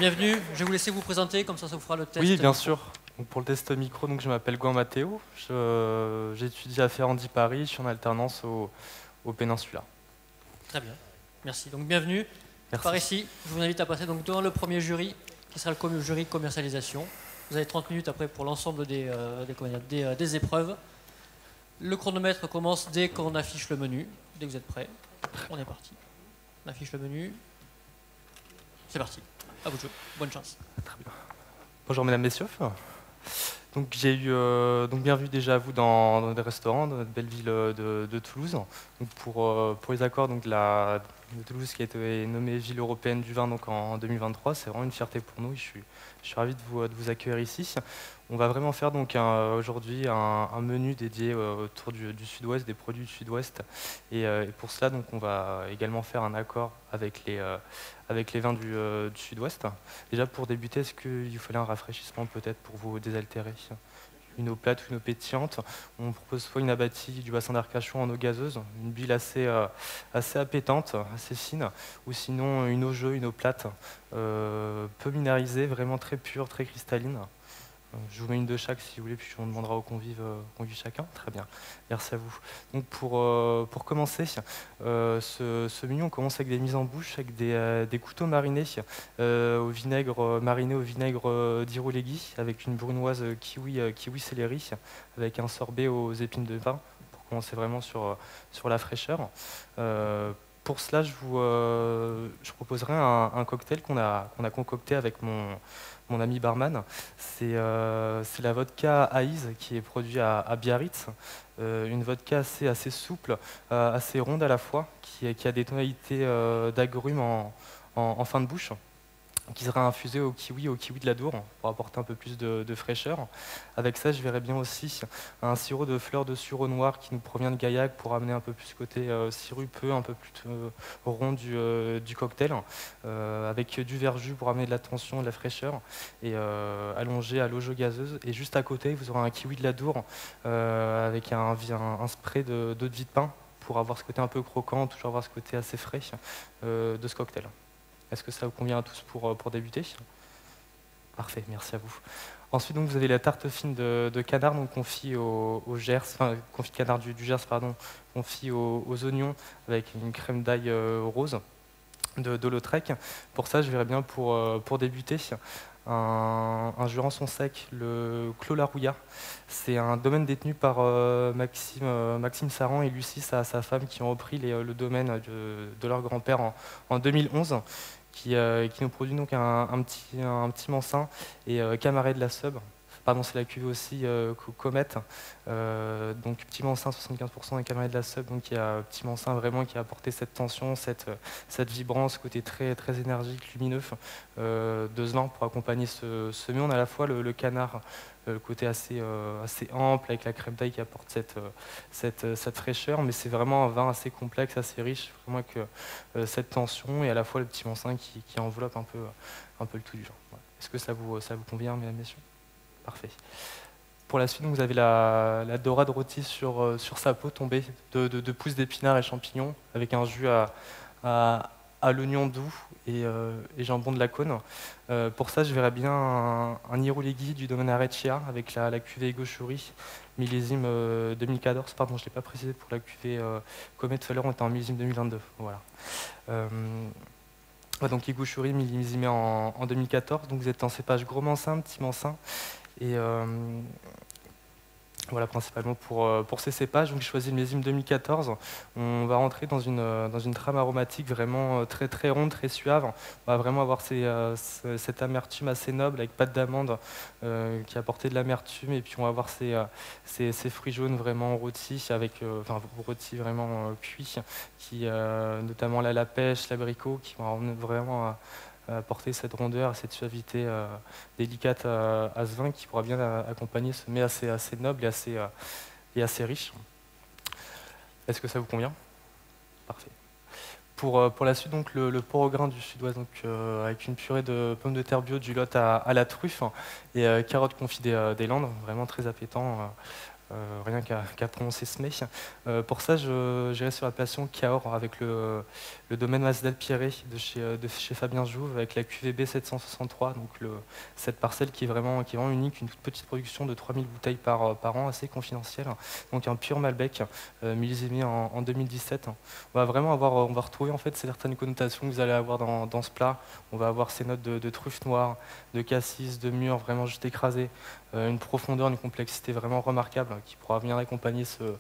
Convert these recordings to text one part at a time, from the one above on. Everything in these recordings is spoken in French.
Bienvenue, je vais vous laisser vous présenter, comme ça vous fera le test. Oui, bien sûr. Donc pour le test micro, donc je m'appelle Gouin Mathéo. J'étudie à Ferrandi Paris, je suis en alternance au Péninsula. Très bien, merci. Donc bienvenue. Merci. Par ici, je vous invite à passer donc devant le premier jury, qui sera le jury commercialisation. Vous avez 30 minutes après pour l'ensemble des épreuves. Le chronomètre commence dès qu'on affiche le menu. Dès que vous êtes prêts, on est parti. On affiche le menu. C'est parti. À vous de jouer. Bonne chance. Très bien. Bonjour mesdames, messieurs. Donc j'ai eu bienvenue déjà à vous dans des restaurants dans notre belle ville de Toulouse. Donc pour les accords donc de Toulouse qui a été nommée ville européenne du vin donc en 2023, c'est vraiment une fierté pour nous. Je suis ravi de vous accueillir ici. On va vraiment faire donc aujourd'hui un menu dédié autour du Sud-Ouest, des produits du Sud-Ouest. Et pour cela donc on va également faire un accord avec les vins du Sud-Ouest. Déjà pour débuter, est-ce qu'il fallait un rafraîchissement peut-être pour vous désaltérer? Une eau plate ou une eau pétillante. On propose soit une abattue du bassin d'Arcachon en eau gazeuse, une bulle assez appétante, assez fine, ou sinon une eau jaune, une eau plate, peu minéralisée, vraiment très pure, très cristalline. Je vous mets une de chaque si vous voulez, puis on demandera aux convives chacun. Très bien, merci à vous. Donc pour commencer, ce menu, on commence avec des mises en bouche, avec des couteaux marinés au vinaigre d'Irouléguy, avec une brunoise kiwi céleri, avec un sorbet aux épines de vin, pour commencer vraiment sur la fraîcheur. Pour cela, je proposerai un cocktail qu'on a concocté avec mon ami barman. C'est la vodka Haïs qui est produite à Biarritz. Une vodka assez souple, assez ronde à la fois, qui a des tonalités d'agrumes en fin de bouche, qui sera infusé au kiwi de la Dour pour apporter un peu plus de fraîcheur. Avec ça, je verrais bien aussi un sirop de fleurs de sureau noir qui nous provient de Gaillac pour amener un peu plus côté sirupeux, un peu plus rond du cocktail, avec du verjus pour amener de la tension, de la fraîcheur, et allongé à l'eau gazeuse. Et juste à côté, vous aurez un kiwi de la Dour avec un spray d'eau de vie de pin pour avoir ce côté un peu croquant, toujours avoir ce côté assez frais de ce cocktail. Est-ce que ça vous convient à tous pour débuter? Parfait, merci à vous. Ensuite, donc, vous avez la tarte fine de canard, donc confit au Gers, enfin, confit de canard du Gers, pardon, confit aux oignons avec une crème d'ail rose de Lautrec. Pour ça, je verrais bien pour débuter un jurançon sec, le Clos La Rouilla. C'est un domaine détenu par Maxime Saran et Lucie, sa femme, qui ont repris le domaine de leur grand-père en 2011. Qui nous produit donc un petit Mansin et Camaret de la Sub. Pardon, c'est la cuvée aussi Comet. Donc petit Mansin 75% et Camaret de la Sub. Donc il y a petit Mansin vraiment qui a apporté cette tension, cette vibrance, côté très énergique, lumineux de ce vin pour accompagner ce mets. On a à la fois le canard, le côté assez ample avec la crème d'ail qui apporte cette fraîcheur, mais c'est vraiment un vin assez complexe, assez riche, vraiment avec cette tension et à la fois le petit Mansin qui enveloppe un peu le tout du vin. Voilà. Est-ce que ça vous convient, mesdames, messieurs? Parfait. Pour la suite, vous avez la dorade rôtie sur sa peau tombée de pousses d'épinards et champignons avec un jus à l'oignon doux et jambon de la Cône. Pour ça, je verrais bien un Irouléguy du domaine Arrecchia avec la cuvée Égaucherie, millésime 2014. Pardon, je ne l'ai pas précisé pour la cuvée Comet tout à l'heure, on était en millésime 2022. Voilà. Donc Égaucherie millésimé en 2014. Donc vous êtes en cépage gros Mansin, petit Mansin. Et voilà, principalement pour ces cépages. Donc j'ai choisi le millésime 2014. On va rentrer dans une trame aromatique vraiment très ronde, très suave. On va vraiment avoir cette amertume assez noble avec pâte d'amande qui a apporté de l'amertume. Et puis on va avoir ces fruits jaunes vraiment rôtis, rôtis vraiment cuits, qui, notamment la pêche, l'abricot, qui vont vraiment apporter cette rondeur, cette suavité délicate à ce vin qui pourra bien accompagner ce mets assez noble et assez riche. Est-ce que ça vous convient? Parfait. Pour la suite, donc, le porc au grain du Sud-Ouest, avec une purée de pommes de terre bio du Lot à la truffe et carottes confit des Landes, vraiment très appétant. rien qu'à prononcer ce mec. Pour ça, j'irai sur l'appellation Cahors avec le domaine Masdal-Pierret de chez Fabien Jouve avec la QVB 763, donc cette parcelle qui est vraiment unique, une toute petite production de 3000 bouteilles par an, assez confidentielle. Donc un pur Malbec, millésimé en 2017. On va retrouver en fait certaines connotations que vous allez avoir dans ce plat. On va avoir ces notes de truffe noire, de cassis, de mûre, vraiment juste écrasées, une profondeur, une complexité vraiment remarquable qui pourra venir accompagner ce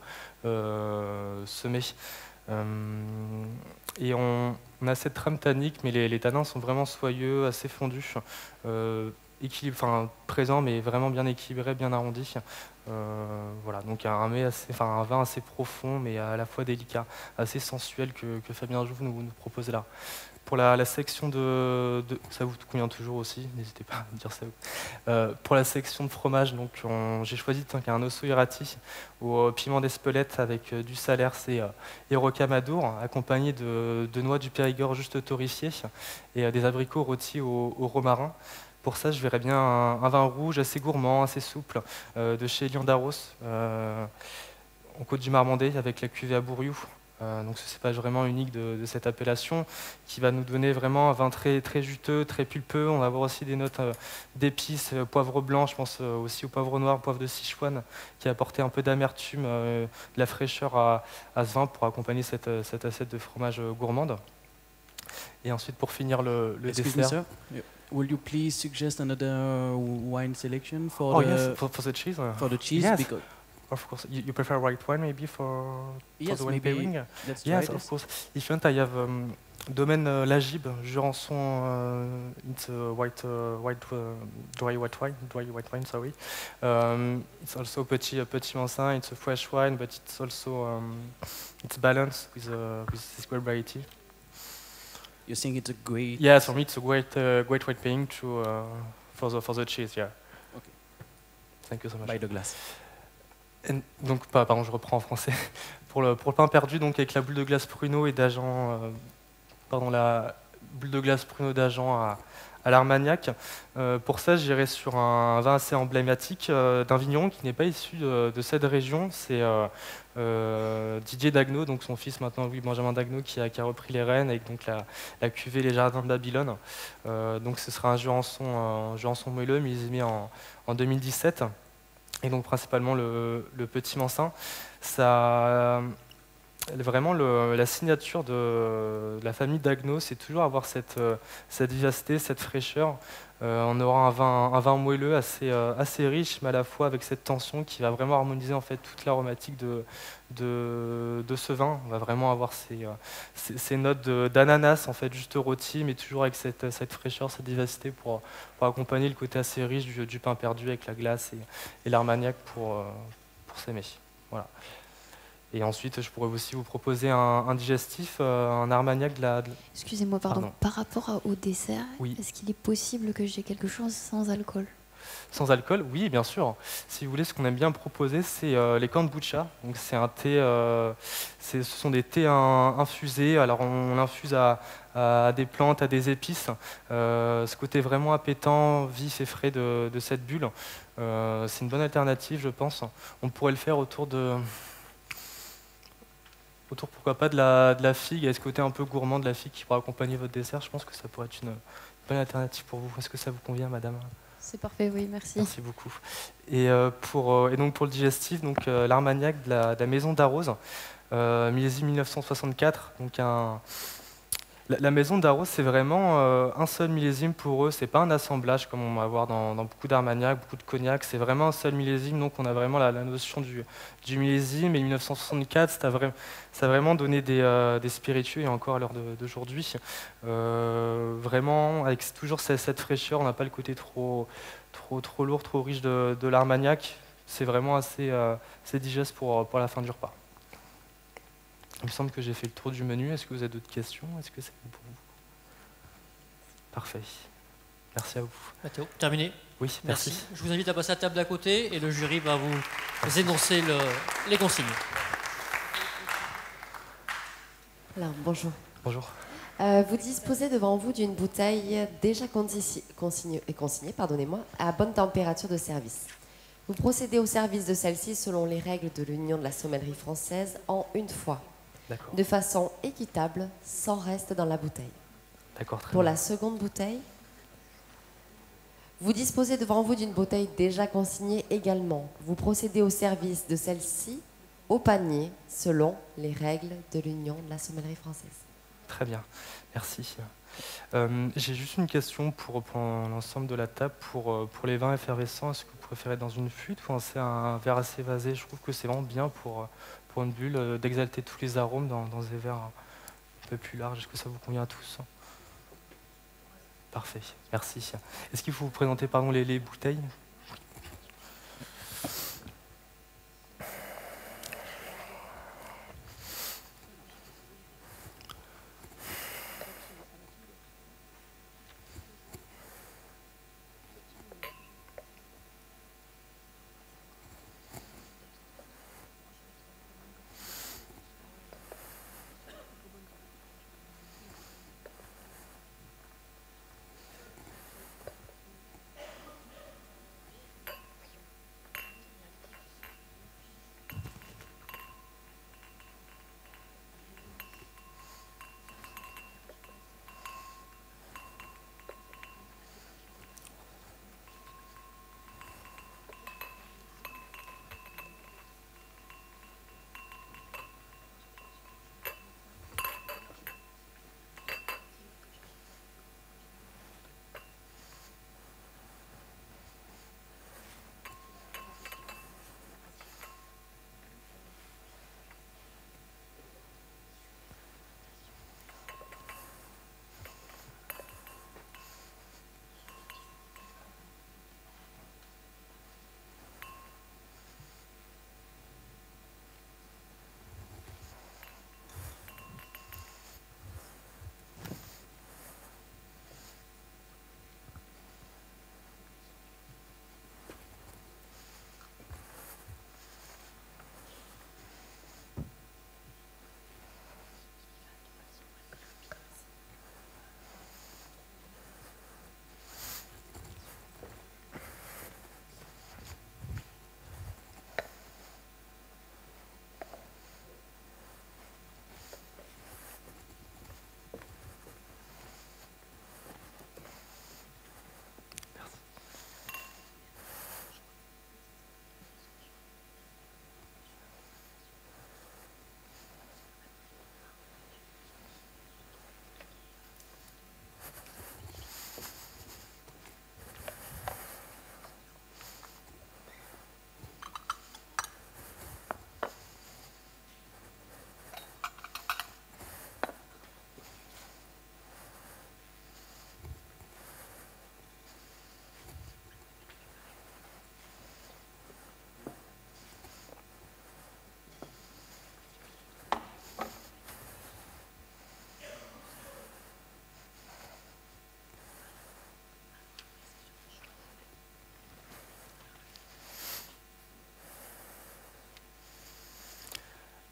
mets. Et on a cette trame tannique, mais les tanins sont vraiment soyeux, assez fondus, présents, mais vraiment bien équilibrés, bien arrondis. Voilà, donc un vin assez profond, mais à la fois délicat, assez sensuel que Fabien Jouve nous propose là. Pour la section ça vous convient toujours aussi, n'hésitez pas à me dire ça. Pour la section de fromage, donc j'ai choisi un osso irati au piment d'Espelette avec du salers et rocamadour, accompagné de noix du Périgord juste torréfiées et des abricots rôtis au romarin. Pour ça, je verrais bien un vin rouge assez gourmand, assez souple, de chez Lion d'Arros, en Côte du Marmandais, avec la cuvée à Bourriou. Donc ce cépage vraiment unique de cette appellation, qui va nous donner vraiment un vin très, très juteux, très pulpeux. On va avoir aussi des notes d'épices, poivre blanc, je pense aussi au poivre noir, poivre de Sichuan, qui a apporté un peu d'amertume, de la fraîcheur à ce vin pour accompagner cette assiette de fromage gourmande. Et ensuite, pour finir le dessert... Will you please suggest another wine selection yes, for the cheese? For the cheese, yes. because Of course, you prefer white wine maybe for the wine pairing? Let's yes, try of this. course. If you want, I have domaine Lagib, Jurançon. It's dry white wine. Sorry. It's also petit Mansin. It's a fresh wine, but it's also it's balanced with this great variety. You think it's a great? Yes, for me it's a great white pairing for the cheese. Yeah. Okay. Thank you so much. By the glass. Donc, pardon, je reprends en français. Pour le pain perdu, donc avec la boule de glace pruneau et d'agent, la boule de glace pruneau d'agent à l'Armagnac. Pour ça, j'irai sur un vin assez emblématique d'un vigneron qui n'est pas issu de cette région. C'est Didier Dagneau, donc son fils maintenant Louis-Benjamin Dagneau, qui a repris les rênes avec donc la cuvée Les Jardins de Babylone. Donc ce sera un Jurançon moelleux millésimé en 2017. Et donc principalement le petit Mansin. Vraiment la signature de la famille Dagneau, c'est toujours avoir cette vivacité, cette fraîcheur. On aura un vin moelleux assez riche, mais à la fois avec cette tension qui va vraiment harmoniser en fait toute l'aromatique de ce vin. On va vraiment avoir ces notes d'ananas en fait juste rôti, mais toujours avec cette fraîcheur, cette vivacité pour accompagner le côté assez riche du pain perdu avec la glace et l'Armagnac pour s'aimer. Voilà. Et ensuite, je pourrais aussi vous proposer un digestif, un Armagnac Excusez-moi, pardon. Par rapport au dessert, oui. Est-ce qu'il est possible que j'ai quelque chose sans alcool? Sans alcool, oui, bien sûr. Si vous voulez, ce qu'on aime bien proposer, c'est les kombucha. Donc, c'est un thé. Ce sont des thés infusés. Alors, on l'infuse à des plantes, à des épices. Ce côté vraiment appétant, vif et frais de cette bulle, c'est une bonne alternative, je pense. On pourrait le faire autour pourquoi pas de la figue, et ce côté un peu gourmand de la figue qui pourra accompagner votre dessert. Je pense que ça pourrait être une bonne alternative pour vous. Est-ce que ça vous convient, madame? C'est parfait, oui, merci. Merci beaucoup. Et donc pour le digestif, donc l'Armagnac de la maison d'Arros, millésime 1964. Donc la maison d'Arros, c'est vraiment un seul millésime pour eux. C'est pas un assemblage comme on va voir dans beaucoup d'Armagnac, beaucoup de cognac. C'est vraiment un seul millésime. Donc on a vraiment la notion du millésime. Et 1964, ça a vraiment donné des spiritueux, et encore à l'heure d'aujourd'hui. Vraiment avec toujours cette fraîcheur. On n'a pas le côté trop lourd, trop riche de l'Armagnac. C'est vraiment assez digeste pour la fin du repas. Il me semble que j'ai fait le tour du menu. Est-ce que vous avez d'autres questions? Est-ce que c'est bon pour vous? Parfait. Merci à vous. Mathéo, terminé? Oui, merci. Je vous invite à passer à la table d'à côté et le jury va vous énoncer les consignes. Alors, bonjour. Bonjour. Vous disposez devant vous d'une bouteille déjà consignée, à bonne température de service. Vous procédez au service de celle-ci selon les règles de l'Union de la sommellerie française en une fois, D'accord. de façon équitable, sans reste dans la bouteille. D'accord, très Pour bien. la seconde bouteille, vous disposez devant vous d'une bouteille déjà consignée également. Vous procédez au service de celle-ci au panier selon les règles de l'Union de la sommellerie française. Très bien, merci. J'ai juste une question pour l'ensemble de la table. Pour les vins effervescents, est-ce que vous préférez dans une flûte ou c'est un verre assez évasé? Je trouve que c'est vraiment bien pour une bulle d'exalter tous les arômes dans des verres un peu plus larges. Est-ce que ça vous convient à tous? Parfait, merci. Est-ce qu'il faut vous présenter les bouteilles?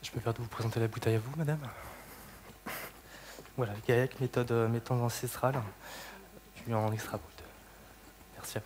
Je peux faire de vous présenter la bouteille à vous, madame? Voilà, GAEC, méthode ancestrale, puis en extra brut. Merci à vous.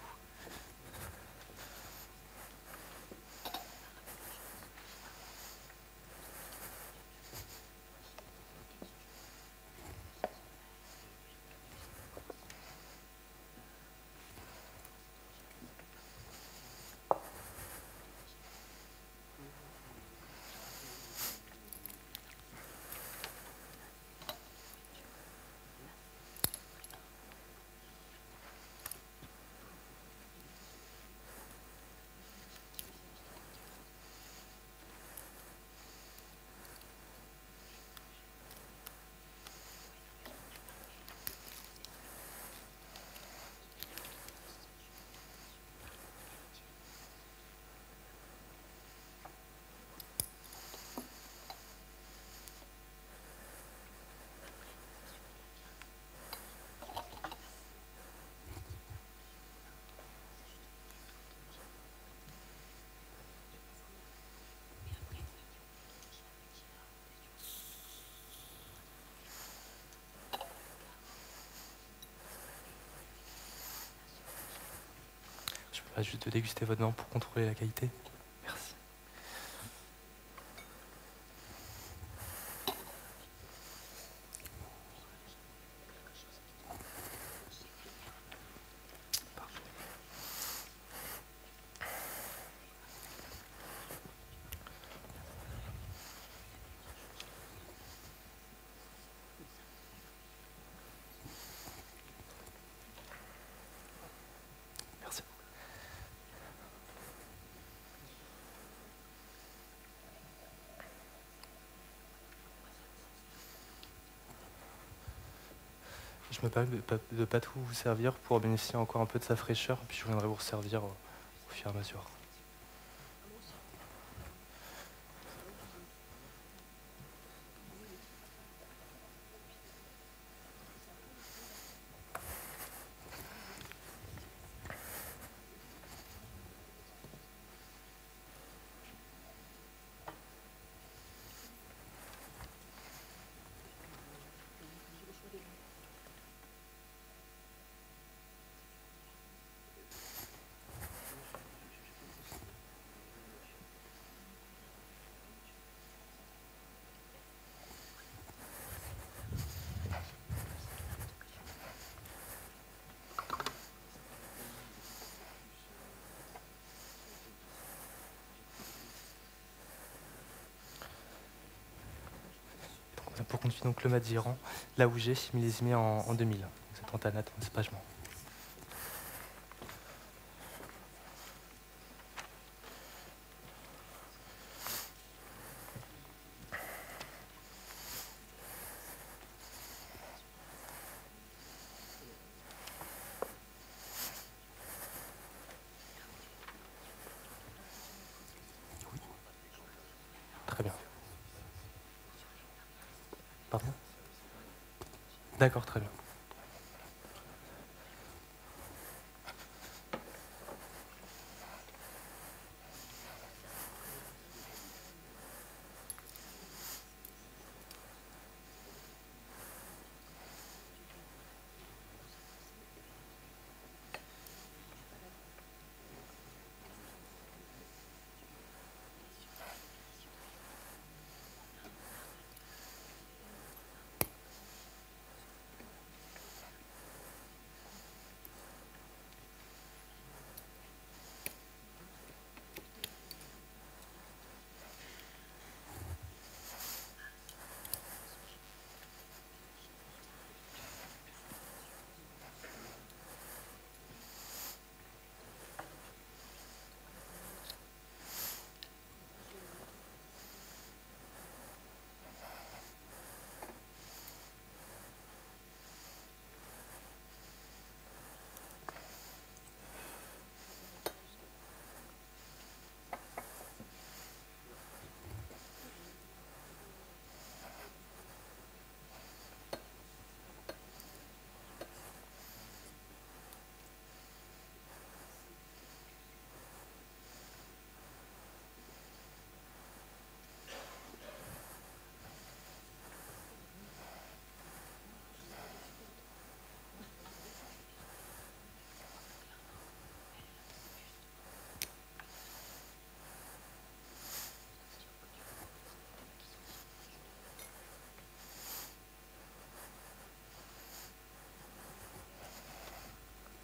permettrai juste de déguster votre vin pour contrôler la qualité. Merci. Merci. Je me permets de ne pas tout vous servir pour bénéficier encore un peu de sa fraîcheur, puis je viendrai vous resservir au fur et à mesure. Pour continuer donc le Madiran, là où j'ai millésimé en 2000. Donc c'est en tanat, en cépagement. Très bien. Pardon? D'accord, très bien.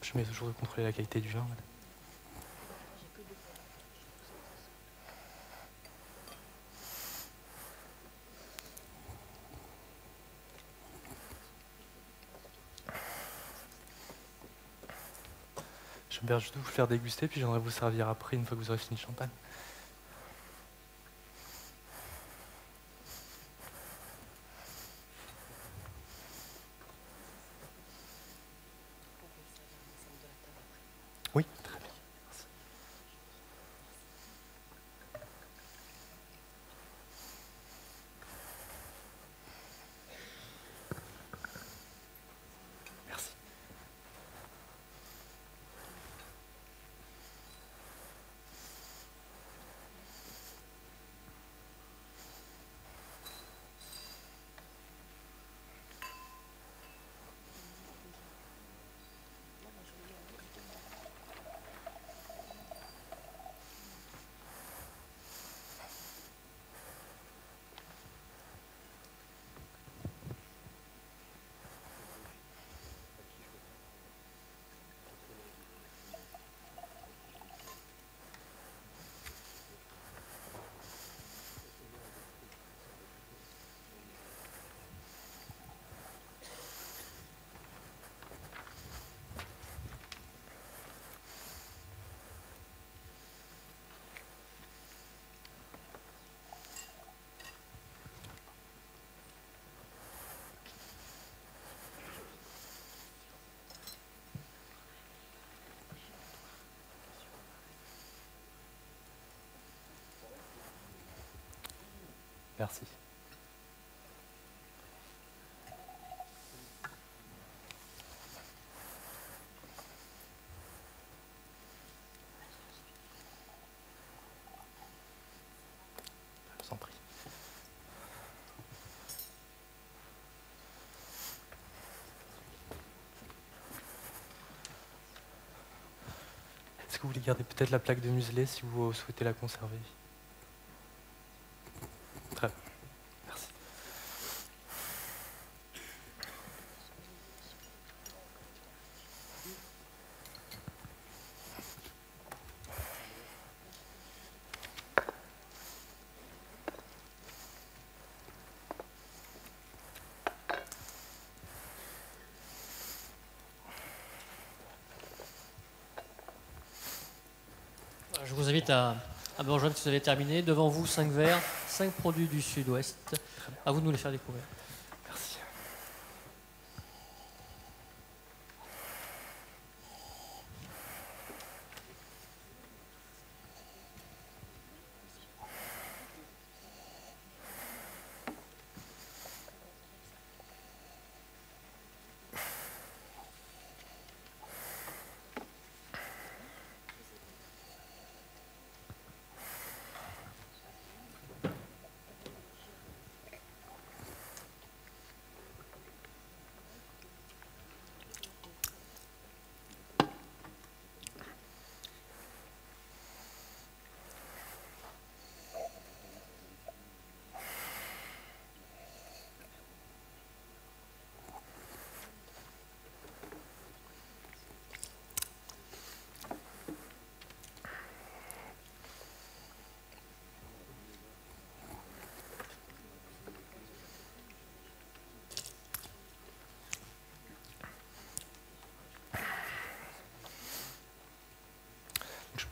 Je mets toujours de contrôler la qualité du vin. Madame. Je me permets juste de vous faire déguster, puis j'aimerais vous servir après, une fois que vous aurez fini le champagne. Oui, très bien. Merci. Merci. Merci. Je vous en prie. Est-ce que vous voulez garder peut-être la plaque de muselet si vous souhaitez la conserver? Très bien, merci. Je vous invite à me rejoindre si vous avez terminé. Devant vous, 5 verres, 5 produits du sud-ouest. À vous de nous les faire découvrir. Merci.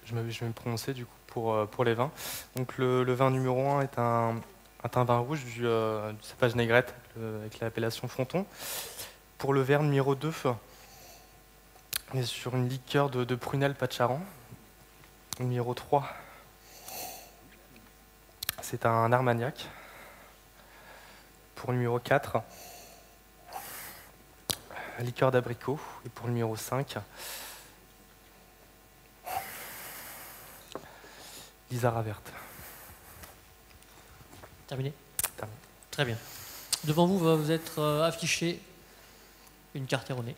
Je vais me prononcer du coup pour les vins. Donc le vin numéro 1 est un vin rouge du cépage négrette avec l'appellation Fronton. Pour le verre numéro 2, on est sur une liqueur de prunelle Patcharan. Numéro 3, c'est un Armagnac. Pour le numéro 4, liqueur d'abricot. Et pour le numéro 5, l'Isara verte. Terminé? Terminé. Très bien. Devant vous va vous être affichée une carte erronée.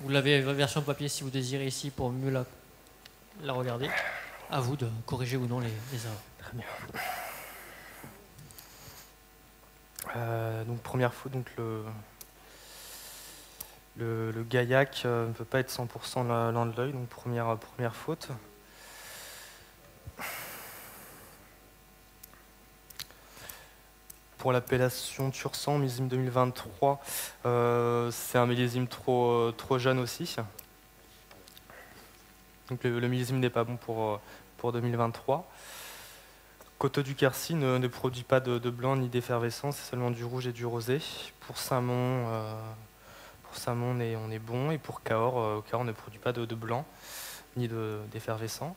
Vous l'avez la version papier si vous désirez ici pour mieux la regarder. À vous de corriger ou non les erreurs. Très bien. Donc première faute, donc le gaillac ne peut pas être 100% lent de l'œil, donc première faute. Pour l'appellation Tursan, millésime 2023, c'est un millésime trop jeune aussi. Donc le millésime n'est pas bon pour 2023. Coteau du Quercy ne produit pas de blanc ni d'effervescence, c'est seulement du rouge et du rosé. Pour Saint-Mont, on est bon, et pour Cahors, Cahors ne produit pas de blanc ni d'effervescent.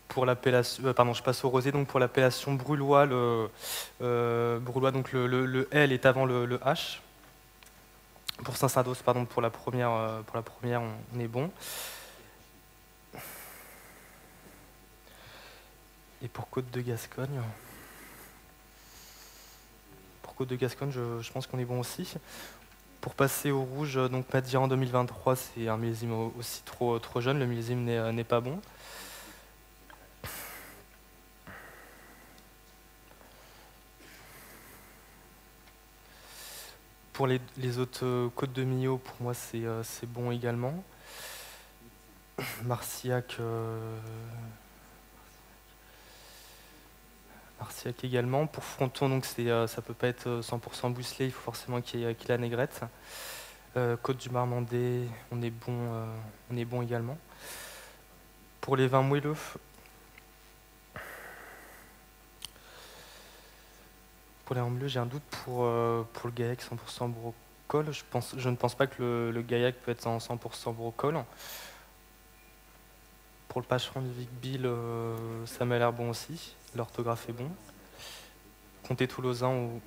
Pour l'appellation, je passe au rosé. Donc pour l'appellation Brulois, Brulois, donc le L est avant le H. Pour Saint-Sados, pardon, pour la première, on est bon. Et pour Côte de Gascogne, je pense qu'on est bon aussi. Pour passer au rouge, donc Madiran 2023, c'est un millésime aussi trop jeune. Le millésime n'est pas bon. Pour les autres côtes de Millau, pour moi, c'est bon également. Marciac également. Pour Fronton, donc ça ne peut pas être 100% bousselé, il faut forcément qu'il y ait la négrette. Côte du Marmandais, on est bon également. Pour les vins moelleux, pour les vins bleus, j'ai un doute pour le Gaillac 100% brocol. Je ne pense pas que le gaillac peut être en 100% brocol. Pour le Pacheron du Vic Bill, ça m'a l'air bon aussi. L'orthographe est bon. Comté toulousain ou...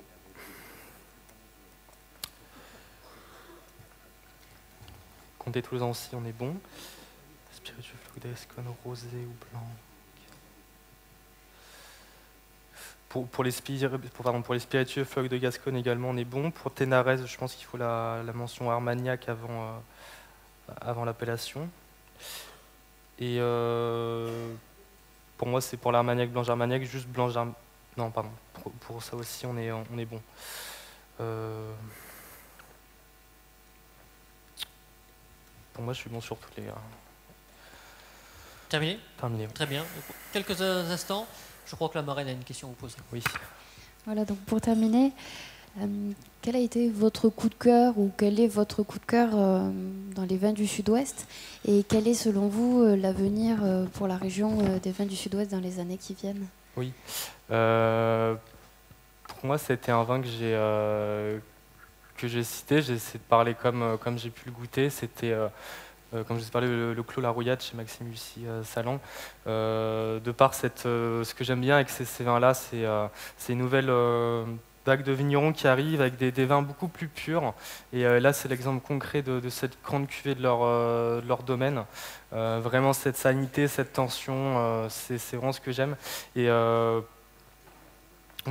Comté toulousain aussi, on est bon. Spiritueux Floc d'Escone, rosé ou blanc. Pour les spiritueux Floc de Gascogne également, on est bon. Pour Ténarès, je pense qu'il faut la mention Armagnac avant l'appellation. Et pour moi, c'est pour l'Armagnac, Blanche Armagnac, juste Blanche Armagnac. Non, pardon. Pour ça aussi, on est bon. Pour moi, je suis bon sur toutes les... Terminé? Terminé. Très bien. Quelques instants. Je crois que la marraine a une question à vous poser. Oui. Voilà, donc pour terminer, quel a été votre coup de cœur ou quel est votre coup de cœur dans les vins du Sud-Ouest et quel est selon vous l'avenir pour la région des vins du Sud-Ouest dans les années qui viennent? Oui. Pour moi, c'était un vin que j'ai cité. J'ai essayé de parler comme j'ai pu le goûter. C'était, comme je vous ai parlé, le Clos La Rouillade chez Maxime Lucie Salan. De par ce que j'aime bien avec ces vins-là, c'est une nouvelle vague de vignerons qui arrivent avec des vins beaucoup plus purs. Et là, c'est l'exemple concret de cette grande cuvée de leur domaine. Vraiment, cette salinité, cette tension, c'est vraiment ce que j'aime. Et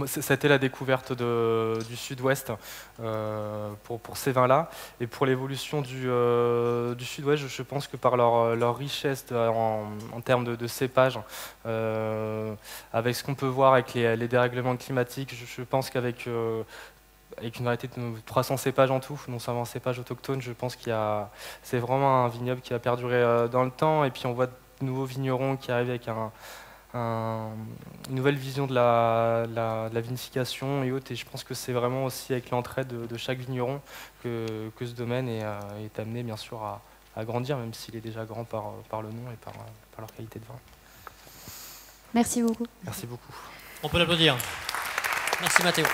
ça a été la découverte du Sud-Ouest pour ces vins-là. Et pour l'évolution du Sud-Ouest, je pense que par leur richesse en termes de cépages, avec ce qu'on peut voir avec les dérèglements climatiques, je pense qu'avec une variété de 300 cépages en tout, non seulement cépages autochtones, je pense c'est vraiment un vignoble qui va perdurer dans le temps. Et puis on voit de nouveaux vignerons qui arrivent avec une nouvelle vision de la vinification et autres, et je pense que c'est vraiment aussi avec l'entraide de chaque vigneron que ce domaine est amené bien sûr à grandir, même s'il est déjà grand par le nom et par leur qualité de vin. Merci beaucoup. Merci beaucoup. On peut l'applaudir. Merci Mathéo.